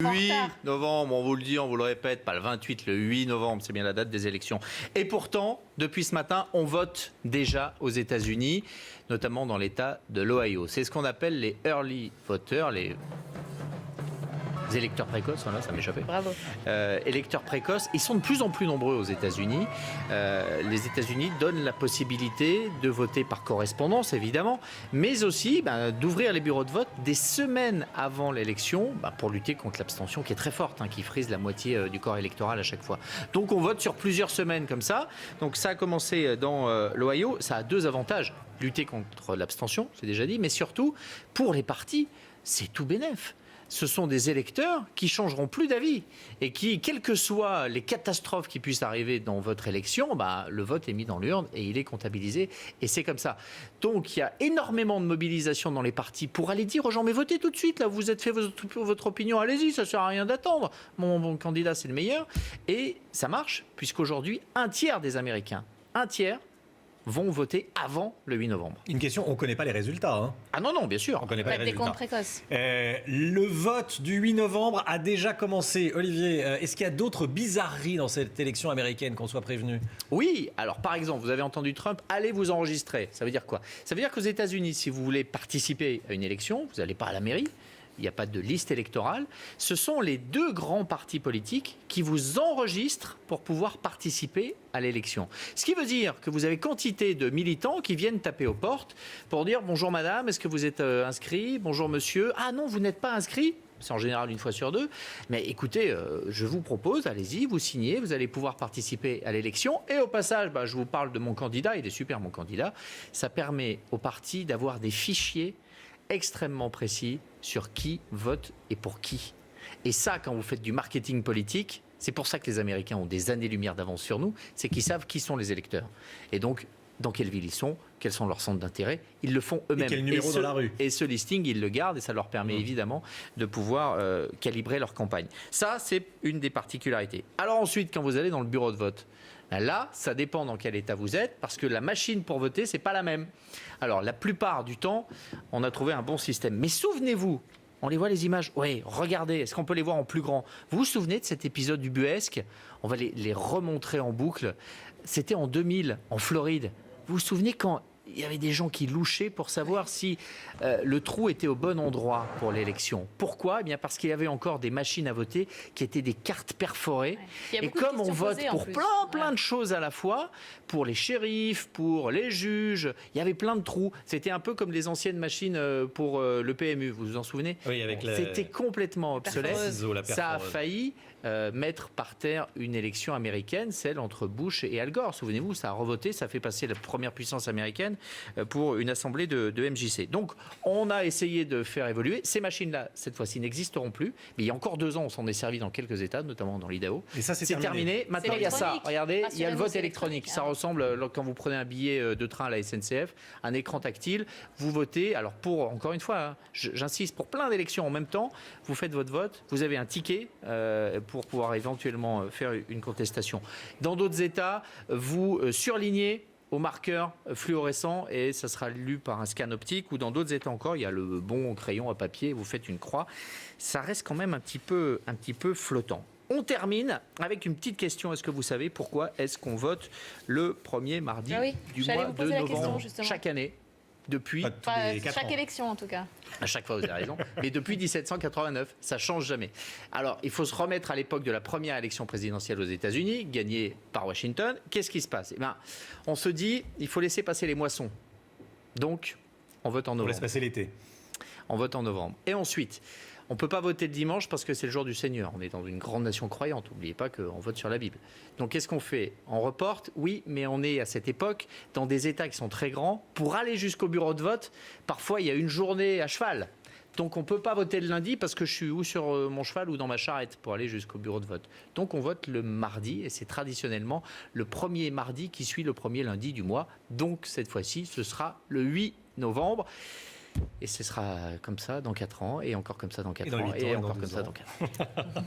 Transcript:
8 novembre, on vous le dit, on vous le répète, pas le 28, le 8 novembre, c'est bien la date des élections. Et pourtant, depuis ce matin, on vote déjà aux États-Unis, notamment dans l'État de l'Ohio. C'est ce qu'on appelle les early voters, les électeurs précoces, voilà, ça m'échappait. Bravo. Électeurs précoces, ils sont de plus en plus nombreux aux États-Unis. Les États-Unis donnent la possibilité de voter par correspondance, évidemment, mais aussi d'ouvrir les bureaux de vote des semaines avant l'élection pour lutter contre l'abstention qui est très forte, qui frise la moitié du corps électoral à chaque fois. Donc on vote sur plusieurs semaines comme ça. Donc ça a commencé dans l'Ohio. Ça a deux avantages. Lutter contre l'abstention, c'est déjà dit, mais surtout, pour les partis, c'est tout bénef. Ce sont des électeurs qui changeront plus d'avis et qui, quelles que soient les catastrophes qui puissent arriver dans votre élection, le vote est mis dans l'urne et il est comptabilisé et c'est comme ça. Donc il y a énormément de mobilisation dans les partis pour aller dire aux gens mais votez tout de suite, là vous êtes fait votre opinion, allez-y, ça ne sert à rien d'attendre. Mon candidat c'est le meilleur et ça marche puisqu'aujourd'hui un tiers des Américains, vont voter avant le 8 novembre. Une question, on ne connaît pas les résultats. Ah non, bien sûr. On ne connaît pas les des résultats. comptes précoces. Le vote du 8 novembre a déjà commencé. Olivier, est-ce qu'il y a d'autres bizarreries dans cette élection américaine, qu'on soit prévenu ? Oui, alors par exemple, vous avez entendu Trump, allez vous enregistrer. Ça veut dire quoi ? Ça veut dire qu'aux États-Unis, si vous voulez participer à une élection, vous n'allez pas à la mairie. Il n'y a pas de liste électorale. Ce sont les deux grands partis politiques qui vous enregistrent pour pouvoir participer à l'élection. Ce qui veut dire que vous avez quantité de militants qui viennent taper aux portes pour dire « Bonjour madame, est-ce que vous êtes inscrit ? Bonjour monsieur. Ah non, vous n'êtes pas inscrit ?» C'est en général une fois sur deux. Mais écoutez, je vous propose, allez-y, vous signez, vous allez pouvoir participer à l'élection. Et au passage, je vous parle de mon candidat, il est super mon candidat. Ça permet aux partis d'avoir des fichiers extrêmement précis sur qui vote et pour qui. Et ça, quand vous faites du marketing politique, c'est pour ça que les Américains ont des années-lumière d'avance sur nous, c'est qu'ils savent qui sont les électeurs. Et donc, dans quelle ville ils sont, quels sont leurs centres d'intérêt, ils le font eux-mêmes. Et quel numéro dans la rue. Et ce listing, ils le gardent et ça leur permet évidemment de pouvoir calibrer leur campagne. Ça, c'est une des particularités. Alors ensuite, quand vous allez dans le bureau de vote, là, ça dépend dans quel état vous êtes, parce que la machine pour voter, c'est pas la même. Alors, la plupart du temps, on a trouvé un bon système. Mais souvenez-vous, on les voit les images. Oui, regardez, est-ce qu'on peut les voir en plus grand ? Vous vous souvenez de cet épisode du Buesque ? On va les remontrer en boucle. C'était en 2000, en Floride. Vous vous souvenez quand il y avait des gens qui louchaient pour savoir si le trou était au bon endroit pour l'élection. Pourquoi ? Eh bien parce qu'il y avait encore des machines à voter qui étaient des cartes perforées. Et comme on vote pour plein de choses à la fois, pour les shérifs, pour les juges, il y avait plein de trous. C'était un peu comme les anciennes machines pour le PMU, vous vous en souvenez ? Oui, avec C'était complètement obsolète. Ça a failli mettre par terre une élection américaine, celle entre Bush et Al Gore. Souvenez-vous, ça a revoté, ça a fait passer la première puissance américaine pour une assemblée de MJC. Donc, on a essayé de faire évoluer. Ces machines-là, cette fois-ci, n'existeront plus. Mais il y a encore 2 ans, on s'en est servi dans quelques États, notamment dans l'Idaho. Et ça, c'est terminé. Maintenant, il y a ça. Regardez, il y a le vote électronique. Ça ressemble, quand vous prenez un billet de train à la SNCF, un écran tactile, vous votez. Alors, encore une fois, j'insiste, pour plein d'élections en même temps, vous faites votre vote, vous avez un ticket pour pouvoir éventuellement faire une contestation. Dans d'autres États, vous surlignez au marqueur fluorescent et ça sera lu par un scan optique, ou dans d'autres États encore, il y a le bon crayon à papier, vous faites une croix. Ça reste quand même un petit peu flottant. On termine avec une petite question. Est-ce que vous savez pourquoi est-ce qu'on vote le premier mardi du mois de novembre chaque année ? Depuis chaque élection en tout cas. À chaque fois, vous avez raison. Mais depuis 1789, ça ne change jamais. Alors, il faut se remettre à l'époque de la première élection présidentielle aux États-Unis, gagnée par Washington. Qu'est-ce qui se passe ? On se dit, il faut laisser passer les moissons. Donc, on vote en novembre. On laisse passer l'été. On vote en novembre. Et ensuite, on ne peut pas voter le dimanche parce que c'est le jour du Seigneur. On est dans une grande nation croyante. N'oubliez pas qu'on vote sur la Bible. Donc, qu'est-ce qu'on fait ? On reporte ? Oui, mais on est à cette époque dans des États qui sont très grands. Pour aller jusqu'au bureau de vote, parfois, il y a une journée à cheval. Donc, on ne peut pas voter le lundi parce que je suis ou sur mon cheval ou dans ma charrette pour aller jusqu'au bureau de vote. Donc, on vote le mardi et c'est traditionnellement le premier mardi qui suit le premier lundi du mois. Donc, cette fois-ci, ce sera le 8 novembre. Et ce sera comme ça dans 4 ans, et encore comme ça dans 4 ans, et encore comme ça dans 4 ans.